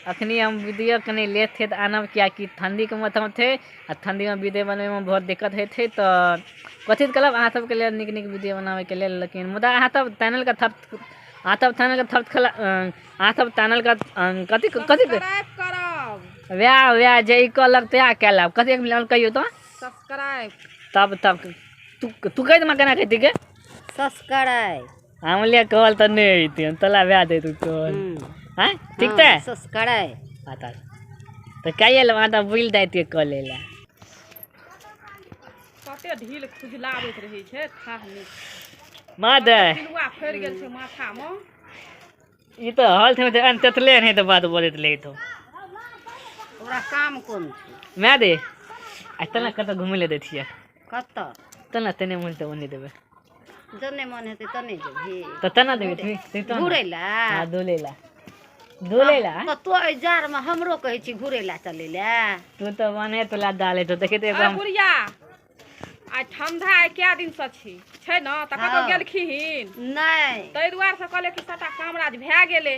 अखनी हम वीडियो कने लेट थे तो आना क्या कि ठंडी के मौसम थे आ ठंडी में वीडियो बनवे में बहुत दिक्कत है थे तो कथी कलब अहाँ सब के लिए निक निक वीडियो बनावे के लिए लेकिन मुदा अहाँ सब चैनल का थप अहाँ सब चैनल का थप खला अहाँ सब चैनल का कथी कथी सब्सक्राइब करब व्या जे को लगते आ के लब कथी मिलन कहियो तो सब्सक्राइब तब तू कह दमा केना कहती के सब्सक्राइब हम ले कहल त नहीं थी तला व्या दे तू कहल हां ठीक है सब्सक्राइब आता तो कहिए ला तो बुल दैती क लेला कते ढील खुजलाबैत रहै छै थाह नै माद पिलुआ फैर गेल छै माथा में ई तो हाल थे अंततले नहीं तो बात बोलत ले तो ओकरा काम कोन छै मैं दे आ तना कत घुमै ले देथिए कत तना तने मन से ओने देबे जने मन हेतै तने जेबही तो तना देबे तू तो घुरैला हां दोलेला तो तो जार में हमरो कहै छी घुरैला चलैला तू तो बने तोला डाले तो देखे तो बुढ़िया आइ ठंडा आइ क्या दिन से छै न त कतौ गेलखिन नै तै दुआर से कहले कि सटा कामराज भए गेले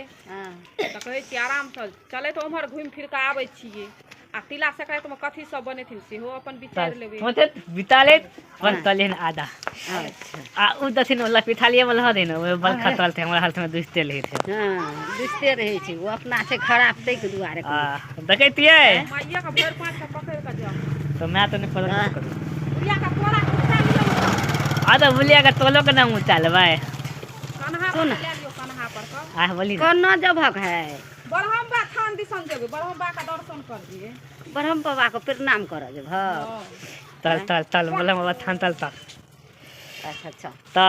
त कहै छी आराम से चले तो उम्हर घुम फिर के आबै छियै आ तिला संक्रांति में कथी सब बनेथिन सेहो अपन विचार लेबे मते बिताले अपन तलेन आधा आ उ दथिन वाला पिठालिए में लह देन ओ बल खतल थे हमरा हाथ में दुस्ते ले थे हां दुस्ते रहे छै वो अपना से खराब तै के दुआरे देखैतिए मैया का भर पांच का पकड़ के जा तो मैं तो नहीं पता करूं बुढ़िया का तोरा उठा लियो आ तो बुलिया का तोलो के नाम उचाल भाई कन्हा पर ले लियो कन्हा पर का आ बोली कन्ना जभक है बरहम्बा थान दिसन जेबे बरहम्बा का दर्शन कर दिए ब्रह्म बाबा को प्रणाम कर जे तल बोला थान तल अच्छा अच्छा तो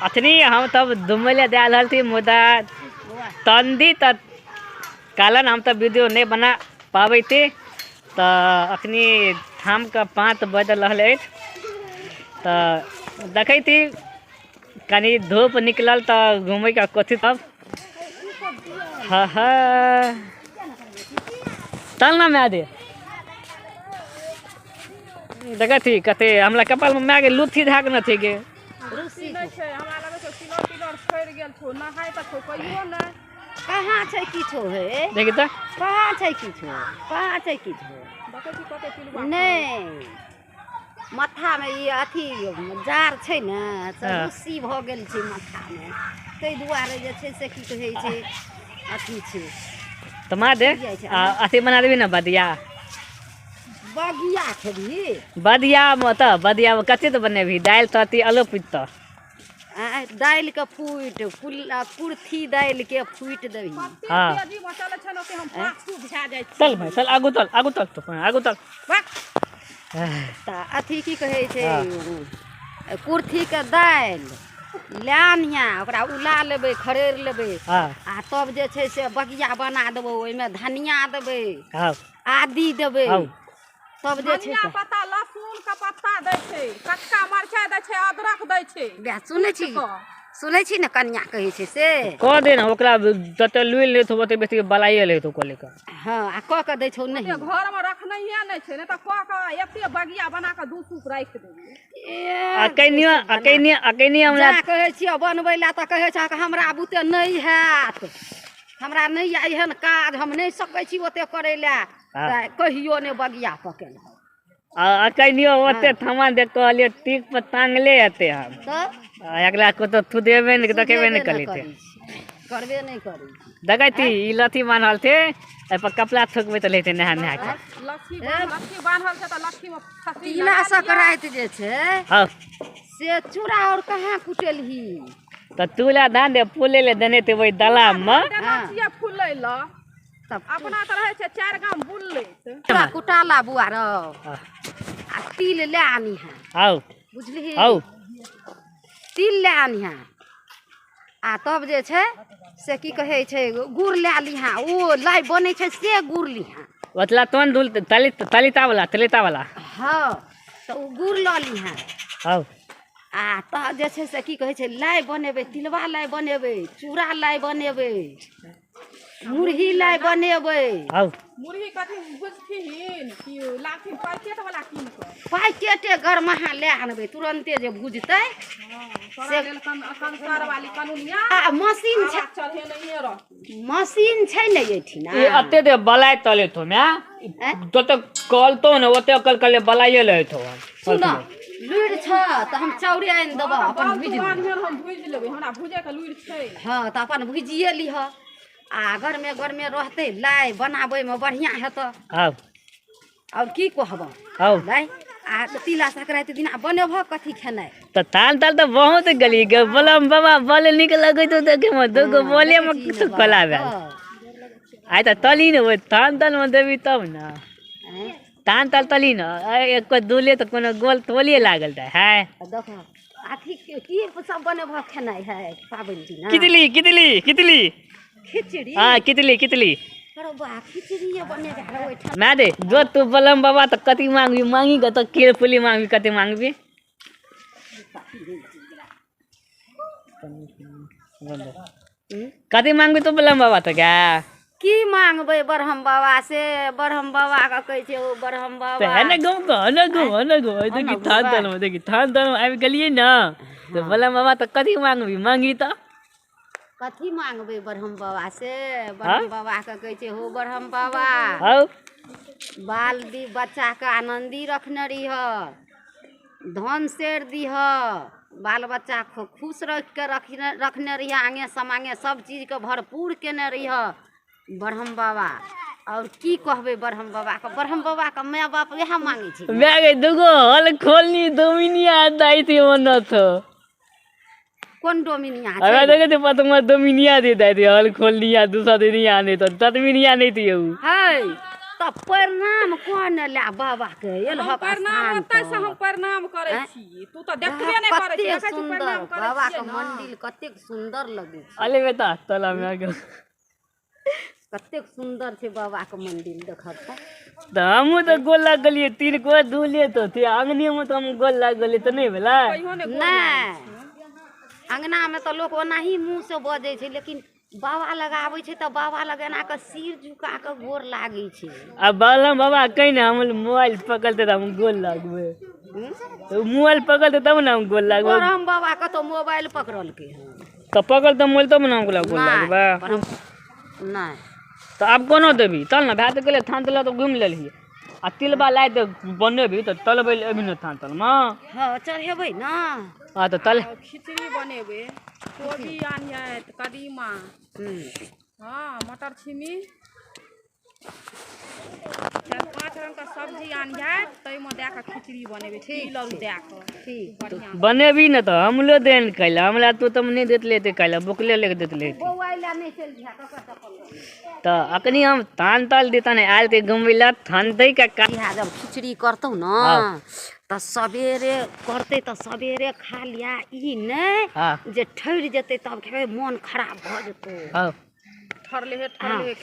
अथनी हम तब दुमले दे रहल थी मुदा तंदी त कालन हम तब वीडियो नहीं बना पावे थे तो अखनी शाम का 5 बज रहल तो देखै थी कनी धूप निकलल तो घूमे का कथी तब हाँ हाँ तल ना मैं दे देखा थी कते हमला कपाल में मैं लुथी धाक न थी गे रुसी नै छै हमरा लगे छै किलो फैर गेल छौ नहाय त छौ कहियो नै कहां छै किछो हे देखि त कहां छै किछो देखै छी कते पिलुआ नै माथा में ई अथी जार छै न से रुसी भ गेल छै माथा में तै दुआरे जे छै से की कहै छै अथी छै तो मां दे अथी बना देबी ना बदिया बगिया खेबी बदिया मत बदिया में कते तो बनेबी दाल तो अति आलू पुत दाल के फूट कुर्थी दाल के फूट देबी हां तेजी में चले छलो के हम पाछू भा जाय छी चल भाई चल आगू तल तो आगू तल त अथी की कहै छै कुर्थी के दाल लानिया ओकरा उला लेबै खरेर लेबै आ तब जे छै से बगिया बना देबै ओइ में धनिया देबै आदि देबै तब जे छै धनिया पत्ता लहसुन का पत्ता दै छै कच्चा मरचाई दै छै अदरक दै छै बे सुनै छी न कन्या कहै छै से क दे न ओकरा तते लुइल ले तो ओते बेसी बलाइए ले तो कोले का हां आ क के दै छौ नहीं घर में रखनैया नै छै न त क के एते बगिया बना के दू सूप राख देबी अकैनी हमरा कहै छी बनबै ला त कहै छ हमरा बुते नै हैत हमरा नै आइहन काज हम नै सकै छी ओते करै ला कहियो नै बगिया पकेल अकैनियो ओते थमा दे कहलिए टिक पर टांगले हते हम त अगला को तो तू देबे नै देखेबे नै कलिते करबे नै करी देखैती ई लथी बान्हल थे ए पर कपड़ा थोकबे त लेते नहा नहा के लथी बान्हल छै त लथी में तिला संक्रांति जे छै हां से चूड़ा और कहां कुटेलही त तूला धान दे फूले ले देने ते वही दला में हां फूलै ल तब अपना त रहै छै 4 गाम बुलले कुटाला बुआ रो आ तिल ले आनी है आउ बुझली आउ तिल ले आनी है आ तब जे छै से की कहै छै गुड़ ले लीहा ओ लाई बनै छै से गुड़ लीहा ओतला तोन धुल तलिता वाला हां तो गुड़ ल लीहा आउ आ तऽ जे छै से की कहै छै लाइ बनेबै, तिलवा लाइ बनेबै, चूड़ा लाइ बनेबै, मुरही लाइ बनेबै। मुरही कथी भुजथिन कि लाथिन पैकेट वाला कीन कऽ? पैकेटे गरमहा ले आनबै, तुरंते जे भुजतै से कंसार वाली कनुनिया आ मशीन छै, चढ़े नहीं रह मशीन छै ने एठिन ये अते दे बलाय तले तो मैं तो कल तो न ओते कल कल बलाये ले तो सुन लुइर छ त हम चाउरे आनि देबो अपन भुज हम भुज लेबै, हमरा भुजे के लुइर छै। हाँ त अपन भुजिए लिह आ घर में रहते लाई बनाबे में बढ़िया हेत। आओ और की कहब आओ लाई आ तिला संक्रांति दिन बनेब कथी खेनाइ? तो ताल ताल तो बहुत गली के बलम बाबा बोले निक लगे तो देखे में दो बोले में कुछ कलावे आइ त तली न तान ताल में देवी तब ना तान ताल तली न एक दूले तो कोनो गोल तोलिए लागल है। देख अथी की सब बनेब खेनाइ है पाबनि दिन? कितली कितली कितली खिचड़ी। हाँ कितली कितली अरे बा खिचड़ी बने जा ओठा मैं दे जो तू बलम बाबा तो कति मांगबी मांगी ग तो केर फुली मांगबी कति मांगबी कति मांगबी तो बलम बाबा तो क्या की मांगबे बरहम बाबा से? बरहम बाबा का कहै छै ओ बरहम तो बाबा है ना गो देखी थान तल में आबि गेलिए ना तो बलम बाबा तो कति मांगबी मांगी तो कथी मांगबे बरहम बाबा से? बरहम बाबा का कहै छै हो बरहम बाबा आओ बाल दी बच्चा के आनंदी रखने रह, धन शेर दीह, बाल बच्चा को खुश रख के रखने रहिए, आगे समांगे सब चीज के भरपूर केने रहिए बरहम बाबा। और की कहबे बरहम बाबा का? बरहम बाबा का माय बाप यह मांगे छै। मैं गई दुगो हल खोलनी दोमिनिया दाई थी मन तो कौन डोमिनिया छै? अबे देखे थे पतमा दोमिनिया दे दाई थी हल खोलनिया दूसरा दिनिया आने तो ततमिनिया नहीं थी वो है त प्रणाम कोन ला बाबा के एल ह प्रणाम ओतै से हम प्रणाम करै छी, तू तो देखबे नहीं करै छी। कतेक सुंदर बाबा के मंदिर कतेक सुंदर लगे छै। अले बेटा तला में आ गया कतेक सुंदर छै बाबा के मंदिर देखत तो हम तो गोल लग गलिए तीन को दूले तो थे आंगने में तो हम गोल लग गलिए तो नहीं भेला नहीं अंगना में तो लोग ओनाही मुंह से बजे छै, लेकिन बाबा लगाबै छै त बाबा लगेना के सिर झुका के गोर लागे छै। अब बालम बाबा कहीं ना हम मोबाइल पकड़ते तो हम गोल लगबे तो मोबाइल पकड़ते तब ना हम गोल लगबे और हम बाबा का तो मोबाइल पकड़ल के तो पकड़ तो मोबाइल तब ना हम गोल लगबे नहीं तो अब कोनो देबी चल ना भात के लिए थान तल तो घूम लेलिए आ तिलबा लाए तो बनेबी तो तलबे अभी न थान तल में हां चढ़ेबै ना। हां तो तल खिचड़ी बनेबे, कोबी आनिए कदीमा, हाँ मटर छिमी, 4-5 रंग का सब्जी आनिए तै में दे के खिचड़ी बनेबे, तिल और दे के ठीक बढ़िया बनेबी न तो हमलो देन कैला हमरा तो तुम नहीं देत लेते कैला बुकले लेके देत लेते मोबाइल नहीं चल जा ककर तो अकनी हम थान तल देता नहीं आयल ते गमविला थान दई का जब खिचड़ी करतौ ना त सवेरे करते त सवेरे खा लिया ई नहीं जे ठहर जेते तब खेबे मन खराब भ जेतौ। हां ठरले आ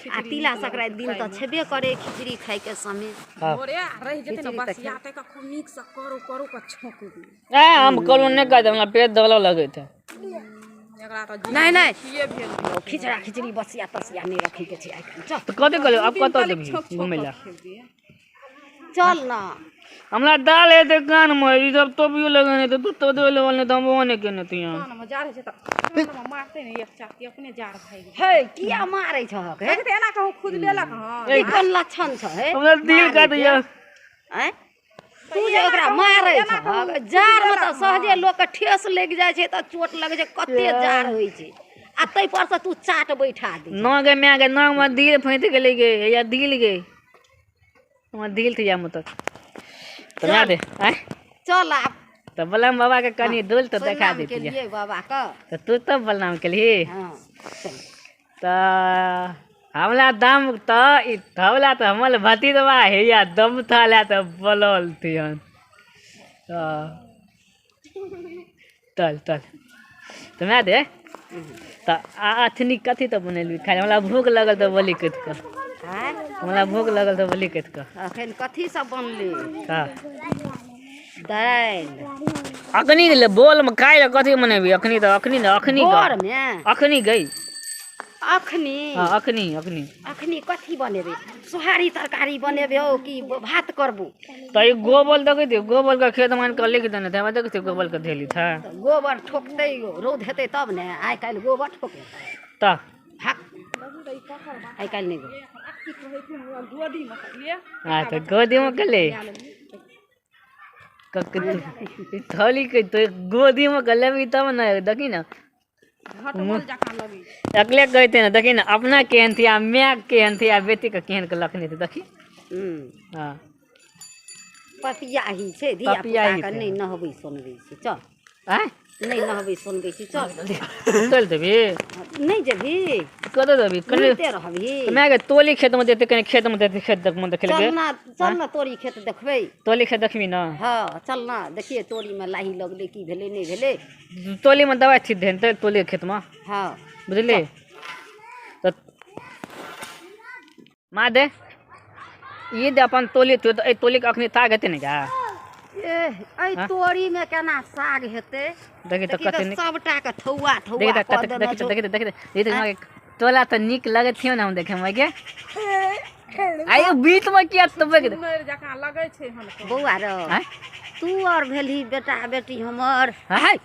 खिचड़ी तिला संक्रांति दिन त छेबे करे खिचड़ी खाए के समय मोरे रह जेते न बसिया ते का खूब नीक से करो का छोक दी ए हम करू नहीं कहते हमरा पेट दबला लगे थे एकरा त नहीं नहीं खिए भेल खिचड़ा खिचड़ी बसिया तसिया नहीं रखे के छै आइ चल तो कते कहलो अब कत देबी घुमेला चल ना हमरा दाल है दुकान में ई सब तो भी लगने तो तो दे लेवल ने दमो ने केने तिया कान में जार है त मारते नहीं एक चाकी अपने जार भाई हे किया मारै छ हे देखते एना कहू खुद लेलक हां ई कोन लक्षण छ हे हमरा दिल का दिया हैं तू जे ओकरा मारै छ जार में त सहजे लोग के ठेस लग जाय छै त चोट लगे छै कते जार होय छै आ तै पर से तू चाट बैठा दे न गे मैं गे न में दिल फैत गेले गे या दिल गे हम दिल थे या मत तो ना दे हैं चल आप तो बलम बाबा के कनी दुल तो दिखा दे के लिए बाबा का तो तू तब बलनाम के लिए हां चल तो हमला दम तो ई थवला तो हमल भती दवा है या दम थाला तो बलल थियन तल तल तो मैं दे तो अथनी कथी तो बनेलबी खाली हमरा भूख लगल तो बोली कत का हैं हमरा भूख लगल तो बोली कत का अखन कथी सब बनले हां दालि अखनी ले बोल में काल्हि कथी मनेबी अखनी तो अखनी न अखनी भोर में अखनी गई अखनी हाँ अखनी अखनी अखनी कथी बनेबै सोहारी तरकारी बनेबै हो कि भात करबू तो ये गोबर देखे थे गोबर का खेत मान कर लेके देने थे मैं देखे थे गोबर का धेली था गोबर ठोकतै रौद हेतै तब ने आइ काल्हि गोबर ठोकै ता भाग आइ काल्हि नहि हाँ तो गोदी में कर ले थली के तो गोदी में कर ले तब ना देखी ना अगले कहते ना देखी ना अपना केहन थी आ मैं केहन थी आ बेटी का केहन के लखनी थी देखी हाँ पपियाही छै धिया पपियाही पुता के नहि नहबै सुनबै छै चल आय नहि नहबै सुनबै छै चल चल देबी नहि जेबही कतऽ देबी कने कते रहबही मैं के तोली खेत में देते कने खेत में देते खेत में देखे लगे चल ना तोरी खेत देखबै तोली खेत देखबी ना हाँ चल ना देखिए तोरी में लाही लगलै की भेलै नहि भेलै तोली में दवाई थी देन तो तोली खेत में हाँ बुझली तो माँ दे ये दे अपन तोली तो ए तोली के अखनी ताग हेते ने का एह तोरी में केना साग हेतै देखी तो कते निक सबटा के थौआ थौआ देखी कऽ देने छौ। देखी तो तोला तो निक लगत थियो ना हम देखे में के आयो बीच में किया तो बग जकाँ लगै छै हमको बौआ रो तू और भेलही बेटा बेटी हमर हाय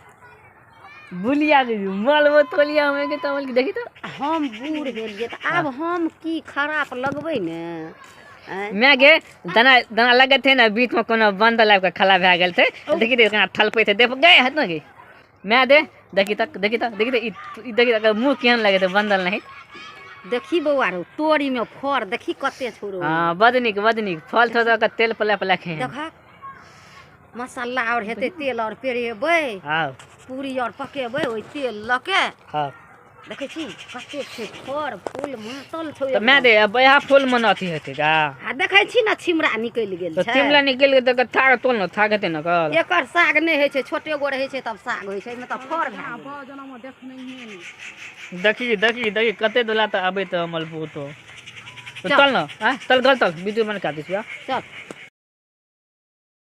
बुलिया गई मालबो तोलिया में के तमल की देखी तो हम बूढ़ भेलियै तऽ आब हम की खराब लगबै ने मैं गे दाना दाना लगे थे ना बीच में कोनो बंद लाग के खला भए गेल थे देखी दे कना ठलपै थे देख गए हत ना गे मैं दे देखी तक देखी देखी तक मुंह केहन लगे थे बंदल नहीं देखी बौआ रो तोरी में फर देखी कते छोरो हां बद निक फल थोड़ा का तेल पला पला खे देखा मसाला और हेते तेल और पेरेबै हां पूरी और पकेबै ओइ तेल लके हां देखे छी कते छै फर फूल मातल छौ तो मैं दे अब यहां फूल मन अथी हेते का आ देखे छी ना छिमरा निकल गेल तो छै चिमला निकल गेल त थाक तोल न थाक हेते न कल एकर साग नहि होइ छै छोटे गो रहै छै तब साग होइ छै एमे त फर भए गेल जनम देखने देखी कते दोला त आबे त अमल पुतो तो चल न हां चल वीडियो बन का दिस चल